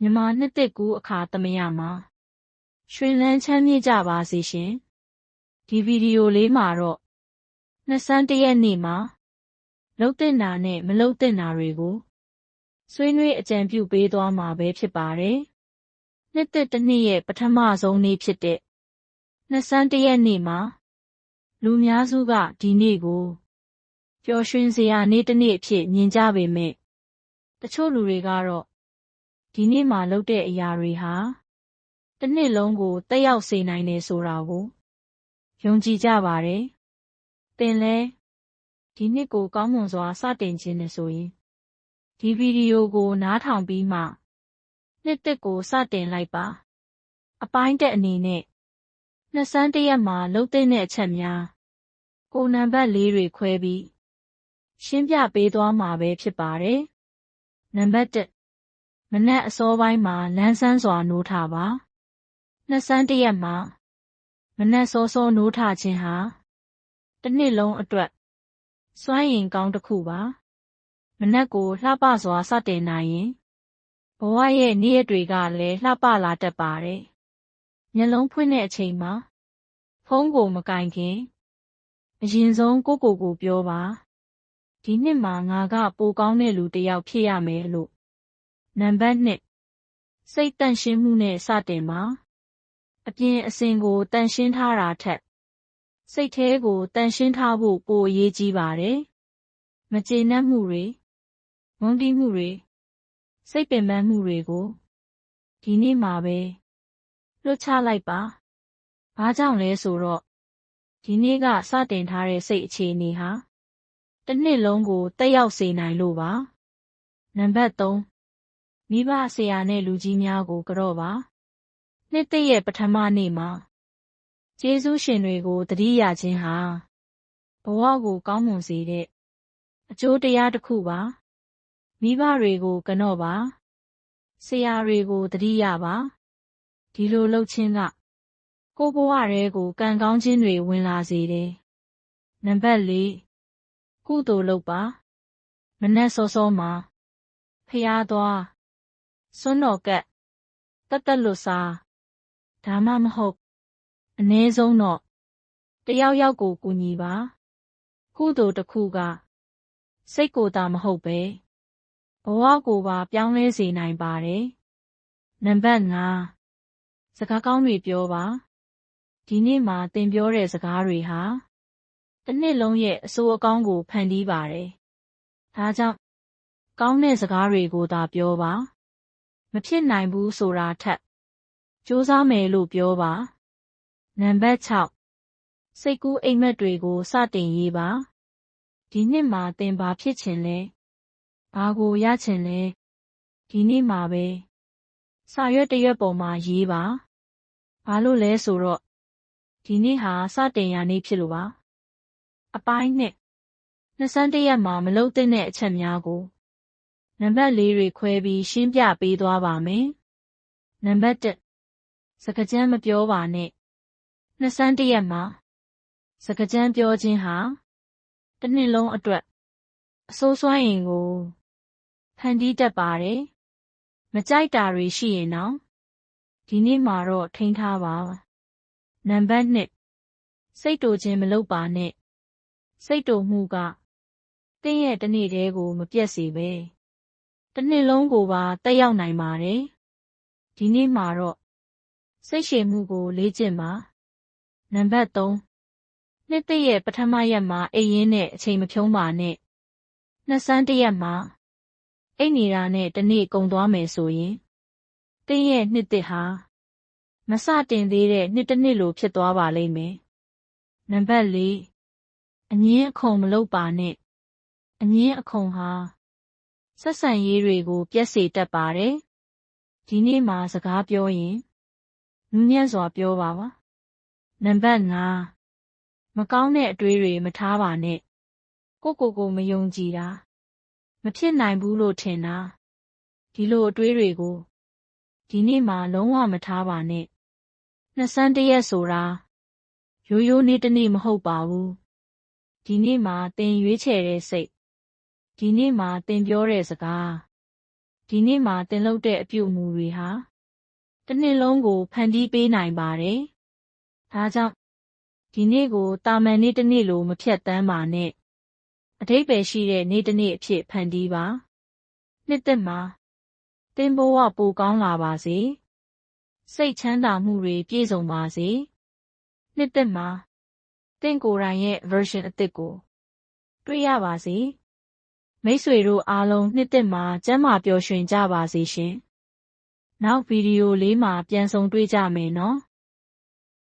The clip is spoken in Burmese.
မြန်မာနှစ်သစ်ကူးအခါသမယမှာရွှင်လန်းချမ်းမြေ့ကြပါစေရှင်ဒီဗီဒီယိုလေးမှာတော့နှစ်ဆန်းတစ်ရက်နေ့မှာလှုပ်သင့်တာနဲ့မလှုပ်သင့်တာတွေကိုဆွေးနွေးအကြံပြုပေးသွားမှာပဲဖြစ်ပါတယ်နှစ်သစ်တစ်နှစ်ရဲ့ပထမဆုံးနေ့ဖြစ်တဲ့နှစ်ဆန်းတစ်ရက်နေ့မှာလူများစုကဒီနေ့ကိုပျော်ရွှင်စရာနေ့တစ်နေ့အဖြစ်မြင်ကြပေမဲ့တချို့လူတွေကတော့ဒီနေ့မှာလုပ်တဲ့အရာတွေဟာတစ်နှစ်လုံးကိုသက်ရောက်စေနိုင်တယ်ဆိုတာကိုယုံကြည်ကြပါတယ်။သင်လည်းဒီနှစ်ကိုကောင်းမွန်စွာစတင်ခြင်းနဲ့ဆိုရင်ဒီဗီဒီယိုကိုနားထောင်ပြီးမှနှစ်သစ်ကိုစတင်လိုက်ပါ။အပိုင်းတက်အနေနဲ့နှစ်ဆန်းတစ်ရက်မှာလုပ်သင့်တဲ့အချက်များကိုနံပါတ်၄တွေခွဲပြီးရှင်းပြပေးသွားမှာပဲဖြစ်ပါတယ်။နံပါတ်1မနက်အစောပိုင်းမှာလန်းဆန်းစွာနိုးထပါနှစ်ဆန်းတစ်ရက်မှာမနက်စောစောနိုးထခြင်းဟာတစ်နှစ်လုံးအတွက်စွမ်းရည်ကောင်းတစ်ခုပါမနက်ကိုလှပစွာစတင်နိုင်ရင်ဘဝရဲ့နေ့ရက်တွေကလည်းလှပလာတတ်ပါတယ်မျက်လုံးဖွင့်တဲ့အချိန်မှာဖုန်းကိုမကင်ခင်အရင်ဆုံးကိုပြောပါဒီနှစ်မှာငါကပိုကောင်းတဲ့လူတစ်ယောက်ဖြစ်ရမယ်လို့နံပါတ်2စိတ်တန့်ရှင်းမှုနဲ့စတင်ပါအပြင်အစင်ကိုတန့်ရှင်းထားတာထက်စိတ်ထဲကိုတန့်ရှင်းထားဖို့ပိုအရေးကြီးပါတယ်မကျေနပ်မှုတွေမုန်းတီးမှုတွေစိတ်ပင်ပန်းမှုတွေကိုဒီနေ့မှာပဲလွတ်ချလိုက်ပါဘာကြောင့်လဲဆိုတော့ဒီနေ့ကစတင်ထားတဲ့စိတ်အခြေအနေဟာတစ်နှစ်လုံးကိုသက်ရောက်စေနိုင်လို့ပါနံပါတ်3မိဘဆရာနဲ့လူကြီးများကိုကြော့ပါနှစ်သစ်ရဲ့ပထမနေ့မှာကျေးဇူးရှင်တွေကိုသတိရခြင်းဟာဘဝကိုကောင်းမွန်စေတဲ့အကျိုးတရားတစ်ခုပါမိဘတွေကိုကြော့ပါဆရာတွေကိုသတိရပါဒီလိုလုပ်ခြင်းကကိုယ့်ဘဝထဲကိုကံကောင်းခြင်းတွေဝင်လာစေတယ်နံပါတ်4ကုသိုလ်လုပ်ပါမနက်စောစောမှာဖျားသွားစွန်းတော်ကတ်တက်လွတ်စားဒါမှမဟုတ်အနည်းဆုံးတော့တယောက်ကိုကူညီပါကုသိုလ်တစ်ခုကစိတ်ကိုယ်သာမဟုတ်ပဲဘဝကိုပါပြောင်းလဲစေနိုင်ပါတယ်နံပါတ်5စကားကောင်းတွေပြောပါဒီနေ့မှာသင်ပြောတဲ့စကားတွေဟာတစ်နှစ်လုံးရဲ့အဆိုးအကောင်းကိုဖန်တီးပါတယ်ဒါကြောင့်ကောင်းတဲ့စကားတွေကိုသာပြောပါမဖြစ်နိုင်ဘူးဆိုတာထက်ကြိုးစားမယ်လို့ပြောပါနံပါတ်6စိတ်ကူးအိမ်မက်တွေကိုစတင်ရေးပါဒီနှစ်မှာသင်ဘာဖြစ်ချင်လဲဘာကိုရချင်လဲဒီနေ့မှာပဲစာရွက်တစ်ရွက်ပေါ်မှာရေးပါဘာလို့လဲဆိုတော့ဒီနေ့ဟာစတင်ရနေ့ဖြစ်လို့ပါအပိုင်းနဲ့နှစ်ဆန်းတစ်ရက်မှာမလုပ်သင့်တဲ့အချက်များကိုနံပါတ်4တွေခွဲပြီးရှင်းပြပေးသွားပါမယ်နံပါတ်1စကားကြမ်းမပြောပါနဲ့နှစ်ဆန်းတစ်ရက်မှာစကားကြမ်းပြောခြင်းဟာတစ်နှစ်လုံးအတွက်အဆိုးစွမ်းရင်ကိုဖန်တီးတတ်ပါတယ်မကြိုက်တာတွေရှိရင်တော့ဒီနေ့မှာတော့ထိန်းထားပါနံပါတ်2စိတ်တူခြင်းမလုပ်ပါနဲ့စိတ်တူမှုကသင်ရဲ့တစ်နေ့တည်းကိုမပြတ်စေပဲတစ်နှစ်လုံးကိုပါတက်ရောက်နိုင်ပါတယ်ဒီနေ့မှာတော့စိတ်ရှည်မှုကိုလေ့ကျင့်ပါနံပါတ်3နှစ်သစ်ရဲ့ပထမရက်မှာအိပ်ရင်းနဲ့အချိန်မဖြုံးပါနဲ့နှစ်ဆန်းတစ်ရက်မှာအိပ်နေတာနဲ့တစ်နေ့ကုန်သွားမယ်ဆိုရင်သင်ရဲ့နှစ်သစ်ဟာမစတင်သေးတဲ့နှစ်တစ်နှစ်လိုဖြစ်သွားပါလိမ့်မယ်နံပါတ်4အငင်းအခုံမလုပ်ပါနဲ့အငင်းအခုံဟာဆက်ဆံရေးတွေကိုပျက်စေတတ်ပါတယ်ဒီနေ့မှာစကားပြောရင်နူးညံ့စွာပြောပါနံပါတ်5မကောင်းတဲ့အတွေးတွေမထားပါနဲ့ကိုမယုံကြည်တာမဖြစ်နိုင်ဘူးလို့ထင်တာဒီလိုအတွေးတွေကိုဒီနေ့မှာလုံးဝမထားပါနဲ့နှစ်ဆန်းတစ်ရက်ဆိုတာရိုးနေ့တစ်နေ့မဟုတ်ပါဘူးဒီနေ့မှာသင်ရွေးချယ်တဲ့စိတ်ဒီနေ့မှာသင်ပြောတဲ့စကား ဒီနေ့မှာသင်လုပ်တဲ့အပြုအမူတွေဟာတစ်နှစ်လုံးကိုဖန်တီးပေးနိုင်ပါတယ်။ဒါကြောင့်ဒီနေ့ကိုတာမန်နေ့တစ်နေ့လိုမဖြတ်သန်းပါနဲ့။အဓိပ္ပာယ်ရှိတဲ့နေ့တစ်နေ့အဖြစ်ဖန်တီးပါ။နှစ်သစ်မှာသင်ဘဝပိုကောင်းလာပါစေ။စိတ်ချမ်းသာမှုတွေပြည့်စုံပါစေ။နှစ်သစ်မှာသင်ကိုယ်တိုင်ရဲ့ version အသစ်ကိုတွေ့ရပါစေ။မိတ်ဆွေတို့အားလုံးနှစ်သစ်မှာကျန်းမာပျော်ရွှင်ကြပါစေရှင်။နောက်ဗီဒီယိုလေးမှာပြန်ဆုံတွေ့ကြမယ်နော်။